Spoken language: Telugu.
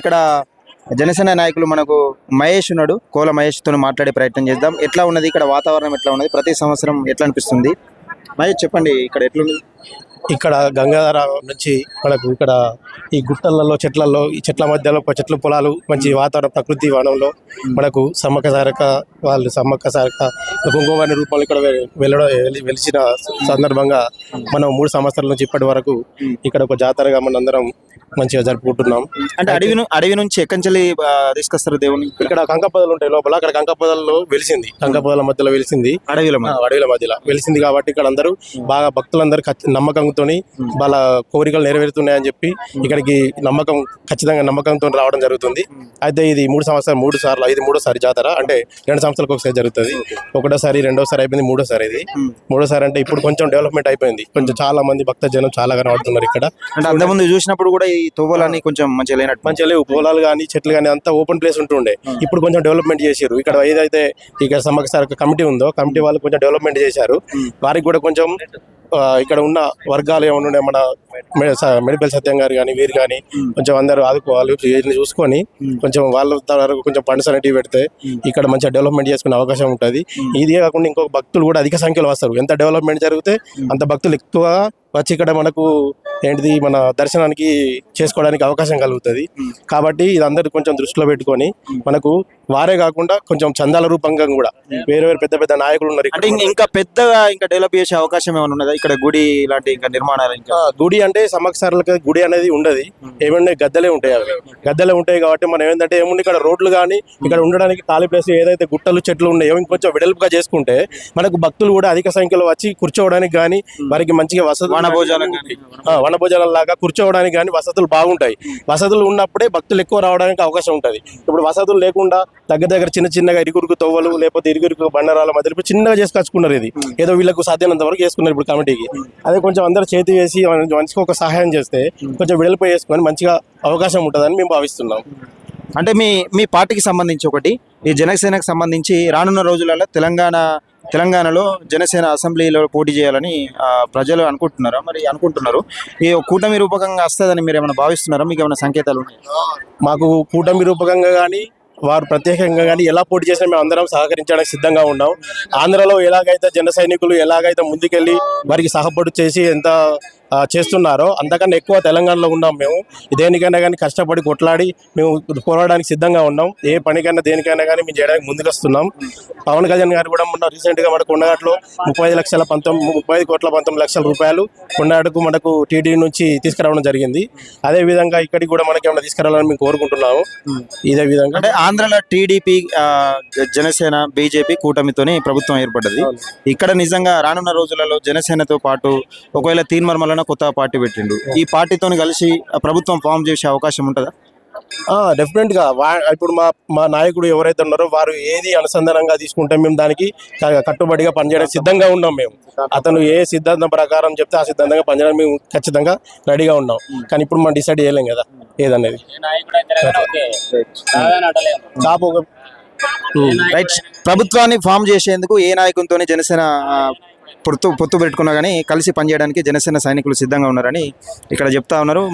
ఇక్కడ జనసేన నాయకులు మనకు మహేష్ ఉన్నాడు. కోల మహేష్ తో మాట్లాడే ప్రయత్నం చేద్దాం. ఎట్లా ఉన్నది ఇక్కడ వాతావరణం, ఎట్లా ఉన్నది, ప్రతి సంవత్సరం ఎట్లా అనిపిస్తుంది? మహేష్ చెప్పండి, ఇక్కడ ఎట్లుంది? ఇక్కడ గంగాధర నుంచి మనకు ఇక్కడ ఈ గుట్టలలో చెట్లలో ఈ చెట్ల మధ్యలో చెట్లు పొలాలు మంచి వాతావరణ ప్రకృతి వనంలో మనకు సమ్మక్క సారక్క వాళ్ళు సమ్మక్క సారక్క కుంకుమవాణి రూపంలో ఇక్కడ వెలిసిన సందర్భంగా మనం 3 సంవత్సరాల నుంచి ఇప్పటి వరకు ఇక్కడ ఒక జాతరగా మనందరం మంచిగా జరుపుకుంటున్నాం. అంటే అడవి నుంచి ఎక్కంచెల్లి తీసుకొస్తారు దేవుని. ఇక్కడ కంకపదలు ఉంటాయి లోపల, అక్కడ కంకపదల్లో వెలిసింది, కంకపదల మధ్యలో వెలిసింది, అడవిల మధ్యలో వెలిసింది. కాబట్టి ఇక్కడ అందరూ బాగా భక్తులందరూ నమ్మకంతో వాళ్ళ కోరికలు నెరవేరుతున్నాయని చెప్పి ఇక్కడికి ఖచ్చితంగా నమ్మకంతో రావడం జరుగుతుంది. అయితే ఇది 3 సార్లు ఇది 3సారి జాతర. అంటే 2 సంవత్సరాలకు ఒకసారి జరుగుతుంది. ఒకటోసారి, రెండోసారి అయిపోయింది, మూడోసారి ఇది. మూడోసారి అంటే ఇప్పుడు కొంచెం డెవలప్మెంట్ అయిపోయింది. కొంచెం చాలా మంది భక్త జనం చాలా కనబడుతున్నారు ఇక్కడ. అంటే అంతకుముందు చూసినప్పుడు కూడా ఈ తోవలన్నీ కొంచెం మంచిగా లేవు, పొలాలు కానీ చెట్లు కానీ అంతా ఓపెన్ ప్లేస్ ఉంటుండే. ఇప్పుడు కొంచెం డెవలప్మెంట్ చేశారు. ఇక్కడ ఏదైతే ఇక్కడ సమ్మక్క సారక్క కమిటీ ఉందో, కమిటీ వాళ్ళు కొంచెం డెవలప్మెంట్ చేశారు. వారికి కూడా కొంచెం ఇక్కడ ఉన్న వర్గాలు ఏమన్నా మన మెడికల్ సత్యం గారు కానీ వీరు కానీ కొంచెం అందరూ ఆదుకోవాలి, చూసుకొని కొంచెం వాళ్ళ వరకు కొంచెం ఫండ్స్ అనేటివి పెడితే ఇక్కడ మంచిగా డెవలప్మెంట్ చేసుకునే అవకాశం ఉంటుంది. ఇదే కాకుండా ఇంకొక భక్తులు కూడా అధిక సంఖ్యలో వస్తారు. ఎంత డెవలప్మెంట్ జరిగితే అంత భక్తులు ఎక్కువగా వచ్చి ఇక్కడ మనకు ఏంటిది మన దర్శనానికి చేసుకోవడానికి అవకాశం కలుగుతుంది. కాబట్టి ఇది అందరూ కొంచెం దృష్టిలో పెట్టుకొని మనకు వారే కాకుండా కొంచెం చందాల రూపంగా కూడా వేరే పెద్ద పెద్ద నాయకులు ఉన్నారు. అంటే ఇంకా పెద్దగా ఇంకా డెవలప్ చేసే అవకాశం ఏమైనా ఉన్నదా ఇక్కడ? గుడి ఇలాంటి ఇంకా నిర్మాణాలు, ఇంకా గుడి అంటే సమ్మక్క సారక్క గుడి అనేది ఉండదు. ఏమన్నా గద్దెలే ఉంటాయి. అవి గద్దెలే ఉంటాయి కాబట్టి మనం ఏంటంటే ఏముంది ఇక్కడ రోడ్లు కానీ ఇక్కడ ఉండడానికి ఖాళీ ప్లేస్ ఏదైతే గుట్టలు చెట్లు ఉన్నాయో ఇంకొంచెం వెడల్పుగా చేసుకుంటే మనకు భక్తులు కూడా అధిక సంఖ్యలో వచ్చి కూర్చోవడానికి కానీ వారికి మంచిగా వసతులు వనభోజనాల లాగా కూర్చోవడానికి కానీ వసతులు బాగుంటాయి. వసతులు ఉన్నప్పుడే భక్తులు ఎక్కువ రావడానికి అవకాశం ఉంటుంది. ఇప్పుడు వసతులు లేకుండా దగ్గర చిన్నగా ఇరుగురుకు తవ్వలు లేకపోతే ఇరుగురుకు బండరాల మధ్యలో ఇప్పుడు చిన్నగా చేసుకొచ్చుకున్నారు. ఇది ఏదో వీళ్ళకు సాధ్యమైనంత వరకు చేసుకున్నారు ఇప్పుడు కమిటీకి. అదే కొంచెం అందరూ చేతి వేసి మంచిగా ఒక సహాయం చేస్తే కొంచెం వెడల్పు చేసుకొని మంచిగా అవకాశం ఉంటుందని మేము భావిస్తున్నాం. అంటే మీ పార్టీకి సంబంధించి ఒకటి, ఈ జనసేనకు సంబంధించి రానున్న రోజులలో తెలంగాణలో జనసేన అసెంబ్లీలో పోటీ చేయాలని ప్రజలు అనుకుంటున్నారా? మరి అనుకుంటున్నారు. ఈ కూటమి రూపకంగా వస్తుందని మీరు ఏమైనా భావిస్తున్నారా? మీకు ఏమైనా సంకేతాలు ఉన్నాయి? మాకు కూటమి రూపకంగా కానీ వారు ప్రత్యేకంగా కానీ ఎలా పోటీ చేసినా మేము అందరం సహకరించడానికి సిద్ధంగా ఉన్నాం. ఆంధ్రలో ఎలాగైతే జన సైనికులు ఎలాగైతే ముందుకెళ్ళి వారికి సహపడు చేసి ఎంత చేస్తున్నారో అంతకన్నా ఎక్కువ తెలంగాణలో ఉన్నాం. మేము దేనికైనా కానీ కష్టపడి కొట్లాడి మేము పోరాడడానికి సిద్ధంగా ఉన్నాం. ఏ పనికైనా దేనికైనా కానీ మేము చేయడానికి ముందుకు వస్తున్నాం. పవన్ కళ్యాణ్ గారు కూడా మొన్న రీసెంట్గా మన కొండగట్లో 35 కోట్ల 19 లక్షల రూపాయలు కొండగట్టుకు మనకు టీడీ నుంచి తీసుకురావడం జరిగింది. అదే విధంగా ఇక్కడికి కూడా మనకి ఏమైనా తీసుకురావాలని మేము కోరుకుంటున్నాము. ఇదే విధంగా అంటే ఆంధ్రలో టీడీపీ, జనసేన, బీజేపీ కూటమితోనే ప్రభుత్వం ఏర్పడ్డది. ఇక్కడ నిజంగా రానున్న రోజులలో జనసేనతో పాటు ఒకవేళ తీర్మానం కొత్త పార్టీ పెట్టిండు, ఈ పార్టీతో కలిసి ప్రభుత్వం ఫామ్ చేసే అవకాశం ఉంటుందా? డెఫినెట్ గా. ఇప్పుడు మా నాయకుడు ఎవరైతే ఉన్నారో వారు ఏది అనుసంధానంగా తీసుకుంటే మేము దానికి కట్టుబడిగా పనిచేయడానికి సిద్ధంగా ఉన్నాం. మేము అతను ఏ సిద్ధాంతం ప్రకారం చెప్తే ఆ సిద్ధాంతంగా పనిచేయడానికి మేము ఖచ్చితంగా రెడీగా ఉన్నాం. కానీ ఇప్పుడు మనం డిసైడ్ చేయలేం కదా ఏదనేది. ప్రభుత్వాన్ని ఫామ్ చేసేందుకు ఏ నాయకునితోనే జనసేన పొత్తు పెట్టుకున్నా కానీ కలిసి పనిచేయడానికి జనసేన సైనికులు సిద్ధంగా ఉన్నారని ఇక్కడ చెప్తా ఉన్నారు.